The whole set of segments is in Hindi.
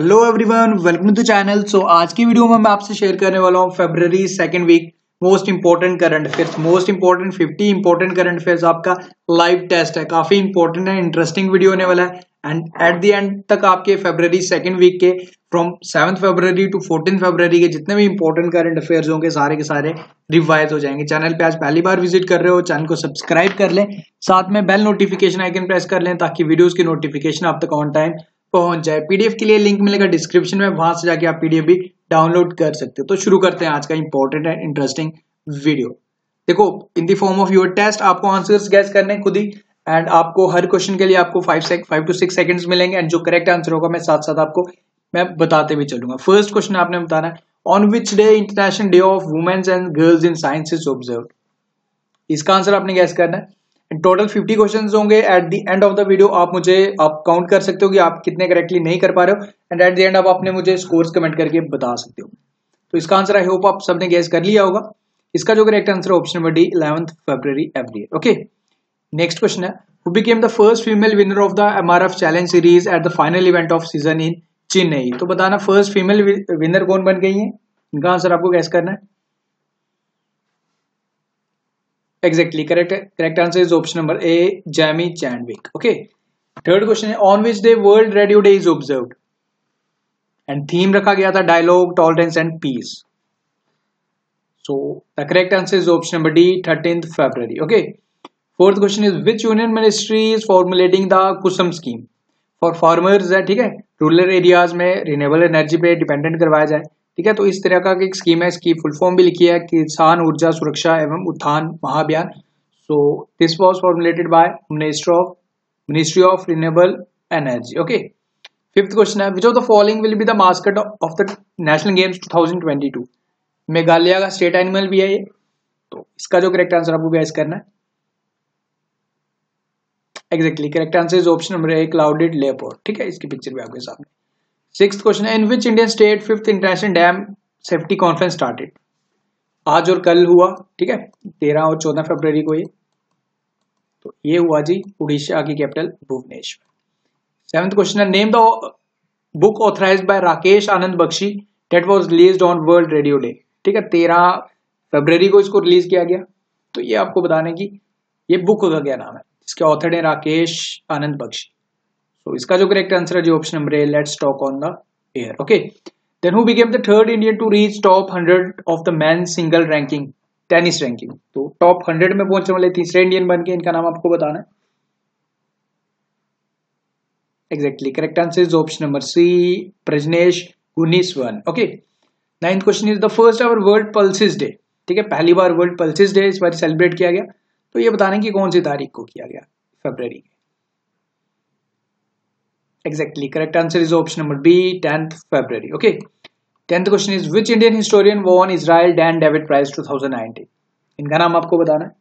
Hello everyone, welcome to channel. So आज की वीडियो में मैं आपसे शेयर करने वाला हूँ फरवरी second week most important current affairs. Most important 50 important current affairs आपका लाइव टेस्ट है। काफी इंपॉर्टेंट है, इंटरेस्टिंग वीडियो होने वाला है। एंड एट द एंड तक आपके फरवरी सेकंड वीक के फ्रॉम 7 फरवरी टू 14 फरवरी के जितने भी इंपॉर्टेंट करंट अफेयर्स होंगे सारे के सारे रिवाइज हो जाएंगे। चैनल पे आज पहली बार विजिट कर रहे हो, चैनल को सब्सक्राइब कर लें, साथ में बेल नोटिफिकेशन आइकन प्रेस कर लें ताकि वीडियोस की नोटिफिकेशन आप तक ऑन टाइम पहुंच जाए। पीडीएफ के लिए लिंक मिलेगा डिस्क्रिप्शन में, वहां से जाके आप पीडीएफ भी डाउनलोड कर सकते हो। तो शुरू करते हैं आज का इंपॉर्टेंट एंड इंटरेस्टिंग वीडियो। देखो, in the form of your test आपको आंसर्स गैस करने खुद ही, एंड आपको हर क्वेश्चन के लिए आपको 5 to 6 सेकंड्स मिलेंगे। एंड जो करेक्ट आंसर होगा मैं साथ साथ आपको मैं बताते भी चलूंगा। फर्स्ट क्वेश्चन आपने बताना है, on which day international day of womens and girls in science is observed. इसका आंसर आपने गैस करना है। टोटल 50 क्वेश्चंस होंगे। At the end of the video आप काउंट कर सकते हो कि आप कितने करेक्टली नहीं कर पा रहे हो, एंड एट द एंड आप अपने मुझे स्कोर्स कमेंट करके बता सकते हो। तो इसका आंसर आई होप आप सबने गैस कर लिया होगा। इसका जो करेक्ट आंसर है ऑप्शन नंबर डी, 11 फरवरी every year. Okay, next question है, who became the first female winner of the MRF challenge series at the final event of season in Chennai. तो बताना फर्स्ट फीमेल विनर कौन बन गई है। इनका आंसर आपको गैस करना है। Exactly, correct answer is option number A, Jamie Chandwick. Okay, third question है, on which day World Radio Day is observed, and theme रखा गया था dialogue, tolerance and peace. So the correct answer is option number D, 13th February. Okay, fourth question is, which union ministry is formulating the Kusum scheme for farmers है, ठीक है, रूरल एरियाज में रिन्यूएबल एनर्जी पे डिपेंडेंट करवाया जाए, ठीक है। तो इस तरह का एक स्कीम है, इसकी फुल फॉर्म भी लिखी है, किसान ऊर्जा सुरक्षा एवं उत्थान महाअभियान। So this was formulated by ministry of renewable energy. Okay, fifth question है, which of the following will be the mascot of the national games 2022। Meghalaya का स्टेट एनिमल भी है ये। तो इसका जो करेक्ट आंसर आपको गैस करना है। Exactly, correct answer is option number A, clouded leopard. ठीक है, इसकी पिक्चर भी आपके सामने। सिक्स्थ क्वेश्चन है, in which Indian state fifth international dam safety conference started. आज और कल हुआ, ठीक है, 13 और 14 फरवरी को ये। तो ये हुआ जी उड़ीसा की कैपिटल भुवनेश्वर। सेवंथ क्वेश्चन है, name the book authorised by Rakesh Anand Bakshi that was released on world radio day. ठीक है, 13 फरवरी को इसको रिलीज किया गया। तो ये आपको बताने की ये बुक का क्या नाम है, इसके ऑथर है राकेश आनंद बख्शी। तो इसका जो करेक्ट आंसर है जी option number A, let's talk on the air. Okay, then who became the third Indian to reach top 100 of the men single ranking tennis ranking. तो टॉप 100 में पहुंचने वाले तीसरे इंडियन बन के, इनका नाम आपको बताना है। Exactly, correct answer is option number C, Prajnesh Gunneswaran. Okay, ninth question is the first ever world pulses day. ठीक है, पहली बार वर्ल्ड पल्सेस डे इस बार सेलिब्रेट किया गया। तो ये बताने की कौन सी तारीख को किया गया, फरवरी। Exactly, correct answer is option number B, 10th February. Okay, 10th question is, which Indian historian won Israel Dan David Prize 2019? इनका नाम आपको बताना है।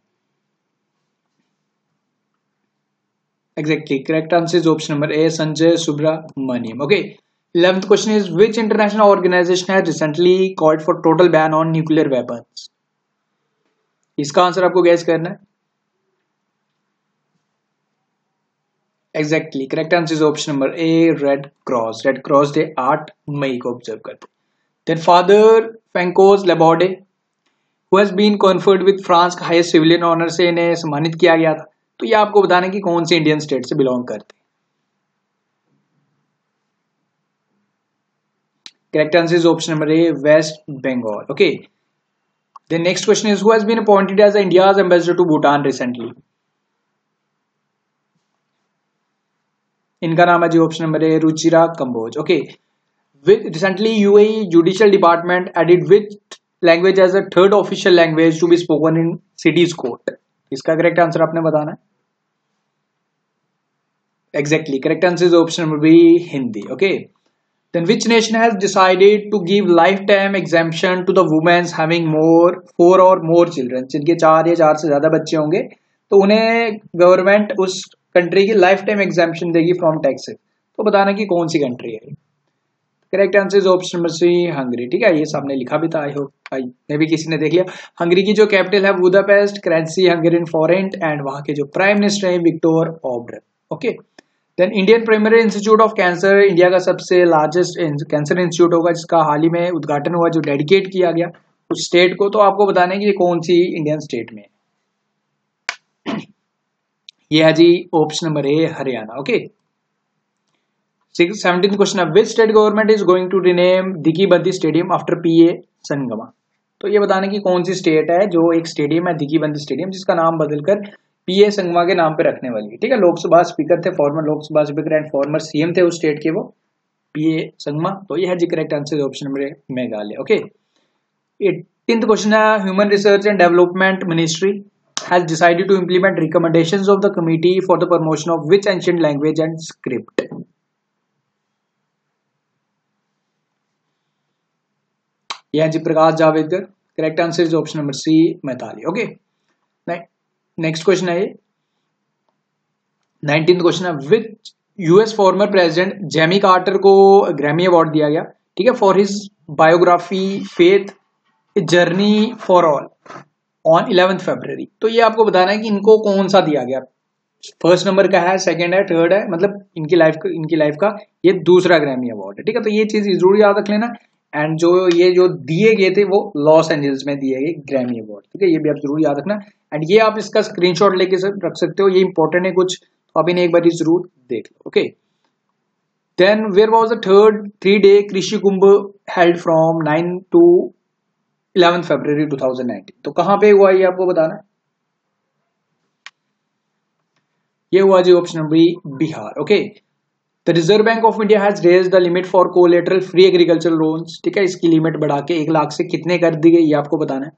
Exactly, correct answer is option number A, Sanjay Subramaniam. Okay, 11th question is, which international organization has recently called for total ban on nuclear weapons? इसका आंसर आपको गैस करना है। Exactly, correct answer is option number A, red cross. Red cross day 8 मई को ऑब्जर्व करते हैं। Then father Francois Laborde who has been conferred with France का हाईएस्ट सिविलियन ऑनर से इन्हें सम्मानित किया गया था। तो ये आपको बताना कि कौन से इंडियन स्टेट से बिलोंग करते हैं। Correct answer is option number A, west Bengal. Okay, then next question is, who has been appointed as India's ambassador to Bhutan recently. इनका नाम है जी option number A, Ruchira Kamboj. Okay, recently UAE judicial department added which language as a third official language to be spoken in cities court. इसका करेक्ट आंसर आपने बताना है। Exactly, correct answer is option number B, Hindi. Okay, then which nation has decided to give lifetime exemption to the womens having 4 or more children. जिनके 4 या 4 से ज्यादा बच्चे होंगे तो उन्हें गवर्नमेंट उस कंट्री की लाइफ टाइम एग्जाम्पशन देगी फ्रॉम टैक्सेस। तो बताना कि कौन सी कंट्री है। Correct answer is option number C, Hungary. ठीक है, ये सामने लिखा भी था, आई होप मे भी किसी ने देख लिया। हंगरी की जो कैपिटल है Budapest, currency Hungarian forint, and वहां के जो प्राइम मिनिस्टर है Viktor Orban. Okay, then Indian primary institute of cancer India का सबसे लार्जेस्ट कैंसर इंस्टीट्यूट होगा, जिसका हाल ही में उद्घाटन हुआ, जो डेडिकेट किया गया उस स्टेट को। तो आपको बताना है कि ये कौन सी इंडियन स्टेट में है। ये है जी option number A, Haryana. Okay, 17th question है, which state government is going to rename Dikki Bandi stadium after पीए संगमा। तो ये बताना कि कौन सी स्टेट है जो एक स्टेडियम है दिकी बंदी स्टेडियम, जिसका नाम बदलकर पीए संगमा के नाम पे रखने वाली है। ठीक है, लोकसभा स्पीकर थे, farmer Lok Sabha speaker and farmer CM थे उस स्टेट के, वो पीए संगमा। तो ये है जी correct answer option number A, Meghalaya. Okay, 18th question है, human research and development ministry has decided to implement recommendations of the committee for the promotion of which ancient language and script. यह जी Prakash Javadekar. Correct answer is option number C, Maithili. Okay, next question है ये 19th क्वेश्चन है, which US former president Jimmy Carter को ग्रैमी अवार्ड दिया गया, ठीक है, for his biography faith journey for all on 11th February. तो ये आपको बताना है कि इनको कौन सा दिया गया, फर्स्ट नंबर का है, सेकंड है, थर्ड है, मतलब इनकी लाइफ का ये दूसरा ग्रैमी अवार्ड है। ठीक है, तो ये चीज जरूर याद रख लेना। एंड जो दिए गए थे वो लॉस एंजल्स में दिए गए ग्रैमी अवार्ड। ठीक है, ये भी आप जरूर याद रखना। एंड ये आप इसका स्क्रीनशॉट लेके रख सकते हो, ये इंपॉर्टेंट है कुछ, तो आप इन्हें एक बार जरूर देख लो। Okay, then where was the third 3-day Krishi Kumbh held from 9 to 11th February 2019। तो कहां पे हुआ ये आपको बताना है। ये हुआ जी option number B, Bihar. Okay, the reserve bank of India has raised the limit for collateral free agriculture loans. ठीक है, इसकी लिमिट बढ़ा के 1 लाख से कितने कर दी गई, ये आपको बताना है।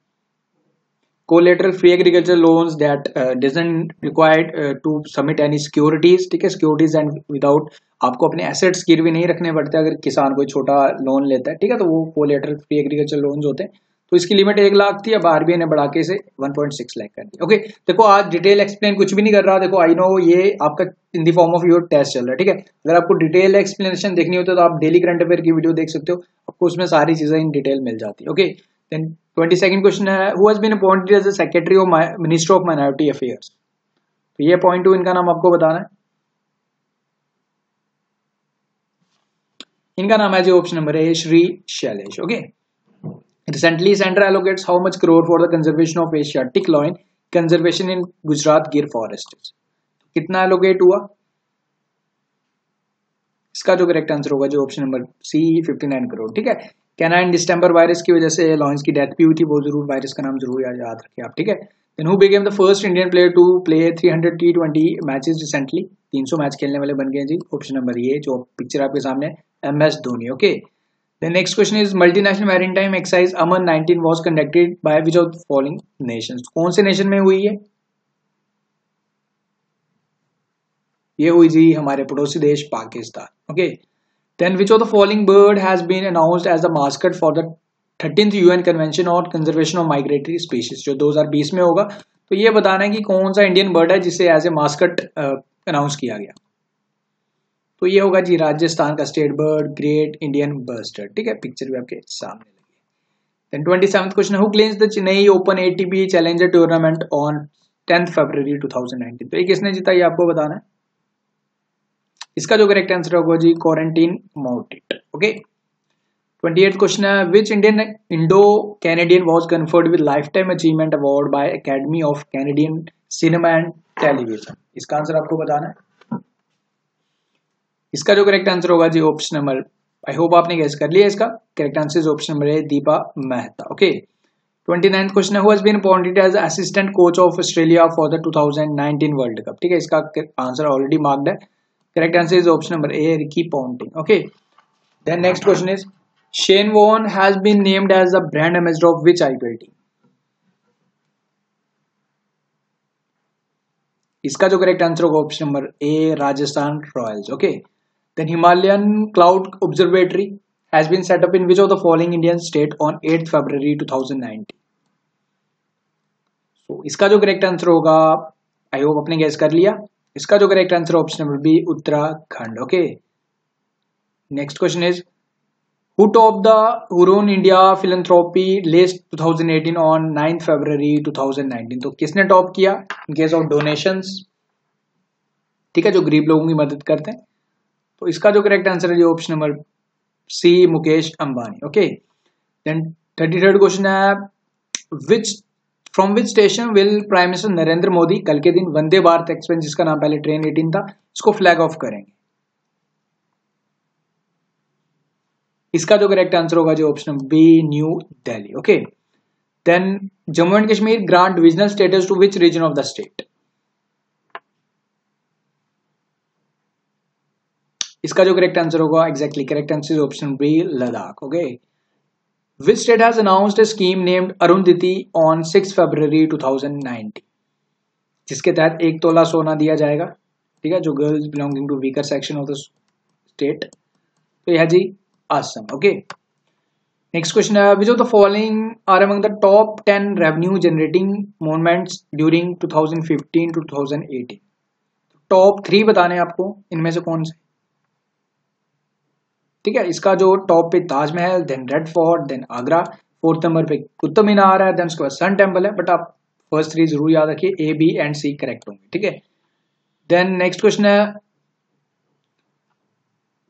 Collateral free agriculture loans that doesn't required to submit any securities. ठीक है, सिक्योरिटीज एंड विदाउट, आपको अपने एसेट्स गिरवी नहीं रखने पड़ते अगर किसान कोई छोटा लोन लेता है। ठीक है, तो वो कोलेटरल फ्री एग्रीकल्चर लोन्स होते हैं। तो इसकी लिमिट 1 लाख थी, अब आरबीआई ने बढ़ा के इसे 1.6 लाख कर दी। ओके, देखो आज डिटेल एक्सप्लेन कुछ भी नहीं कर रहा। देखो आई नो ये आपका in the form of your test चल रहा है। ठीक है, अगर आपको डिटेल एक्सप्लेनेशन देखनी होती है तो आप डेली करंट अफेयर की वीडियो देख सकते हो, आपको उसमें सारी चीजें इन डिटेल मिल जाती है। ओके, देन 22nd क्वेश्चन है, who has been appointed as the secretary of minister of minority affairs. तो ये पॉइंट 2 इनका नाम आपको बताना है। इनका नाम है जो ऑप्शन नंबर है Shri Shailesh. Okay, recently center allocates how much crore for the conservation of Asiatic loin conservation in Gujarat Gir forests। कितना allocate हुआ, इसका जो करेक्ट आंसर होगा जो ऑप्शन नंबर सी, 59 करोड़। ठीक है, कैनाइन डिस्टेंबर वायरस की वजह से लॉयंस की डेथ भी हुई थी, वो जरूर वायरस का नाम जरूर याद रखिए आप। ठीक है, then who became the first Indian player to play 300 T20 matches recently. 300 match खेलने वाले बन गए जी, ऑप्शन नंबर ये जो पिक्चर आपके सामने है, MS Dhoni. Okay, the next question is multinational maritime exercise Aman 19 was conducted by which of the following nations। कौन से नेशन में हुई है, ये हुई जी हमारे पड़ोसी देश Pakistan. Okay, then which of the following bird has been announced as the mascot for the 13th UN Convention on Conservation of Migratory Species, जो 2020 में होगा। तो ये बताना है कि कौन सा इंडियन बर्ड है जिसे एज ए मास्कट अनाउंस किया गया। तो ये होगा जी राजस्थान का state bird great Indian bustard. ठीक है, पिक्चर भी आपके सामने लगी। Then 27th question, who claims the Chennai open ATP challenger tournament on 10th February 2019। तो ये किसने जीता, ये आपको बताना है। इसका जो करेक्ट आंसर होगा जी quarantine mounted. Okay, 28th question है, which Indian Indo Canadian was conferred with lifetime achievement award by academy of Canadian cinema and television. इसका आंसर आपको बताना है। इसका जो करेक्ट आंसर होगा जी ऑप्शन नंबर, आई होप आपने गेस कर लिया, इसका correct answer is option number A, Deepa Mehta. Okay, 29th question है, who has been appointed as assistant coach of Australia for the 2019 world cup. ठीक है, इसका आंसर ऑलरेडी मार्क्ड है, correct answer is option number A, Ricky Ponting. Okay, then next question is Shane Warne has been named as the brand ambassador of which IPL team. इसका जो करेक्ट आंसर होगा option number A, Rajasthan Royals. Okay, then Himalayan Cloud Observatory has been set up in which of the following Indian state on 8th February 2019। so इसका जो करेक्ट आंसर होगा, आई होप आपने गैस कर लिया, इसका जो correct answer option number B, Uttarakhand. Okay, next question is who top the Hurun India philanthropy list 2018 on 9th February 2019। तो किसने टॉप किया इन केस ऑफ डोनेशंस, ठीक है, जो गरीब लोगों की मदद करते हैं। तो इसका जो करेक्ट आंसर है जी option number C, Mukesh Ambani. Okay, then 33rd question है, which from which station will prime minister Narendra Modi कल के दिन वंदे भारत एक्सप्रेस, जिसका नाम पहले ट्रेन 18 था, इसको फ्लैग ऑफ करेंगे? इसका जो करेक्ट आंसर होगा जो option B, New Delhi. Okay, then Jammu and Kashmir grant divisional status to which region of the state? इसका जो करेक्ट आंसर होगा, exactly correct answer option B, Ladakh. Okay, which state has announced a scheme named Arundhati on 6 February 2019, जिसके तहत 1 तोला सोना दिया जाएगा, ठीक है, जो girls belonging to weaker section of the state. तो यह जी असम। ओके, नेक्स्ट क्वेश्चन है, which of the following are among the top 10 revenue generating movements during 2015 to 2018? Top 3 बताने आपको, इनमें से कौन से? ठीक है, इसका जो टॉप पे Taj Mahal, then red fort, then Agra, 4th number पे कुतुब मीनार है, देन उसके बाद सन टेम्पल है। बट आप फर्स्ट 3 जरूर याद रखिए, A, B and C correct होंगे। ठीक है, देन नेक्स्ट क्वेश्चन है,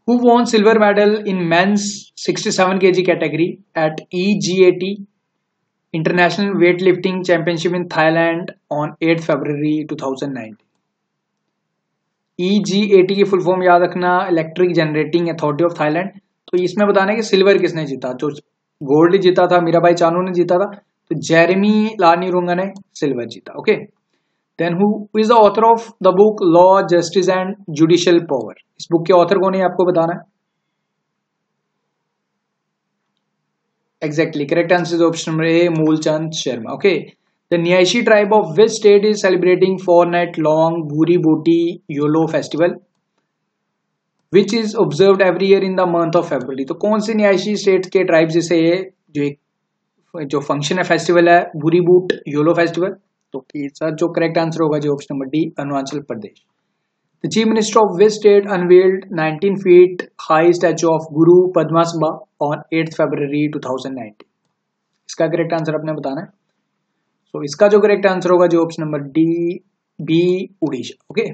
who won silver medal in men's 67 kg category at EGAT International Weightlifting Championship in Thailand on 8 February 2019? EGAT की फुल फॉर्म याद रखना, electric generating authority of Thailand. तो इसमें बताना है कि सिल्वर किसने जीता। जो गोल्ड जीता था मीराबाई चानू ने जीता था, तो जेरेमी लानिरुंगा ने सिल्वर जीता। Okay, then who is the author of the book law, justice and judicial power? इस बुक के ऑथर कौन है आपको बताना है। Exactly correct answer is option number A, Mulchand Sharma. Okay, the Nyishi tribe of which state is celebrating 4 night long Boori Boot Yullo festival which is observed every year in the month of February? तो कौन सी न्याशी स्टेट के ट्राइब से जो फंक्शन है, फेस्टिवल है, बुरी बूट योलो फेस्टिवल? तो सर जो करेक्ट आंसर होगा जो option number D, Arunachal Pradesh. The Chief Minister of which state unveiled 19 feet high statue of Guru Padmasambha on 8th February 2019? इसका करेक्ट आंसर आपने बताना है। So, इसका जो करेक्ट आंसर होगा जो option number D, B, Orissa. Okay,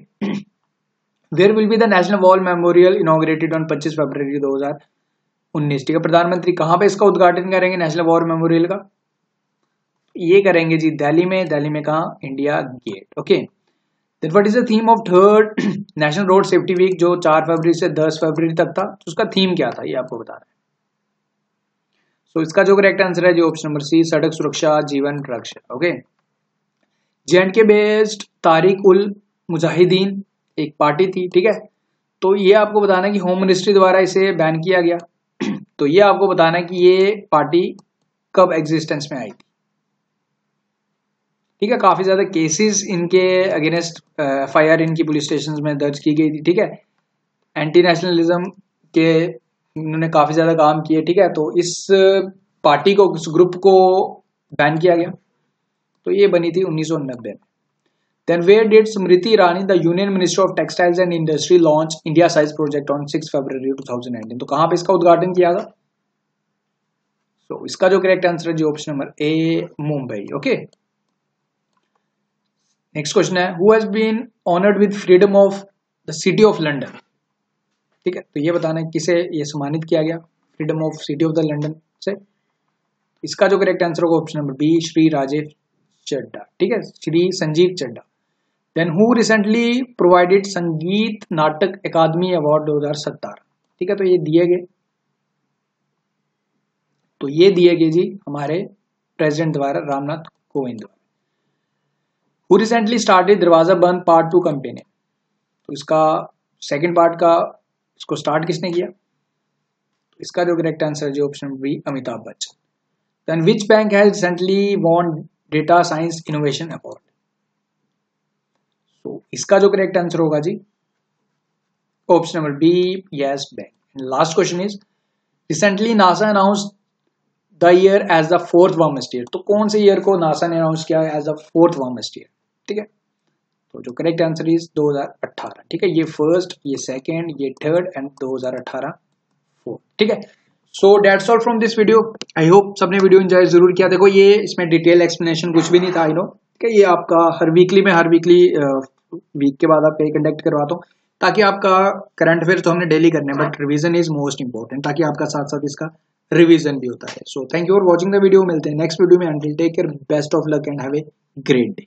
Where will be the National War Memorial inaugurated on 25 फरवरी 2019? ठीक है, प्रधानमंत्री कहाँ पे इसका उद्घाटन करेंगे नेशनल वॉर मेमोरियल का? ये करेंगे जी दिल्ली में। दिल्ली में कहाँ? India gate. Okay, Then what is the theme of 3rd national road safety week जो 4 फरवरी से 10 फरवरी तक था? तो उसका थीम क्या था, ये आपको बताना है। सो इसका जो करेक्ट आंसर है जो ऑप्शन नंबर सी, सड़क सुरक्षा जीवन रक्षा। Okay, J&K based Tariq ul Mujahideen एक पार्टी थी, ठीक है, तो ये आपको बताना है कि होम मिनिस्ट्री द्वारा इसे बैन किया गया। तो ये आपको बताना है कि ये पार्टी कब एग्जिस्टेंस में आई थी। ठीक है, काफी ज्यादा केसेस इनके अगेंस्ट FIR इनकी पुलिस स्टेशन में दर्ज की गई थी। ठीक है, एंटी नेशनलिज्म के इन्होंने काफी ज्यादा काम किए। ठीक है, तो इस पार्टी को, इस ग्रुप को बैन किया गया। तो ये बनी थी 1990 में। Then where did Smriti Irani the union minister of textiles and industry launch India size project on 6 February 2019? तो कहां पे इसका उद्घाटन किया था? तो इसका जो करेक्ट आंसर है जो option number A, Mumbai. Okay, next question है, who has been honoured with freedom of the city of London? ठीक है, तो ये बताना है किसे ये सम्मानित किया गया freedom of city of the London से? इसका जो करेक्ट आंसर होगा option number B, Shri Rajiv Chadha. ठीक है, Shri Sanjeev Chadha. Then who recently provided Sangeet Natak academy award 2017? ठीक है, तो ये दिए गए जी हमारे प्रेसिडेंट द्वारा, रामनाथ कोविंद द्वारा। हु रिसेंटली स्टार्टेड दरवाजा बंद पार्ट 2 कैंपेन? तो इसका सेकंड पार्ट का इसको स्टार्ट किसने किया? तो इसका जो करेक्ट आंसर जो option B, Amitabh Bachchan. Then which bank has recently won data science innovation award? तो इसका जो करेक्ट आंसर होगा जी option number B, Yes Bank. Last question is, recently NASA announced the year as the 4th warmest year? तो कौन से ईयर को नासा ने अनाउंस किया as the 4th warmest year? ठीक है, तो जो करेक्ट आंसर इज 2018। ठीक है, ये फर्स्ट, ये सेकंड, ये थर्ड एंड 2018 फोर्थ। ठीक है, so that's all from this video. I hope सबने वीडियो एंजॉय जरूर किया। देखो ये इसमें डिटेल एक्सप्लेनेशन कुछ भी नहीं था, आई नो। ठीक है, ये आपका हर वीकली वीक के बाद आपका कंडक्ट करवाता हूँ, ताकि आपका करंट अफेयर तो हमने डेली करने हैं, but revision is most important, ताकि आपका साथ साथ इसका रिवीजन भी होता है। So thank you for watching the video, मिलते हैं नेक्स्ट वीडियो में। Until take care, best of luck and have a great day.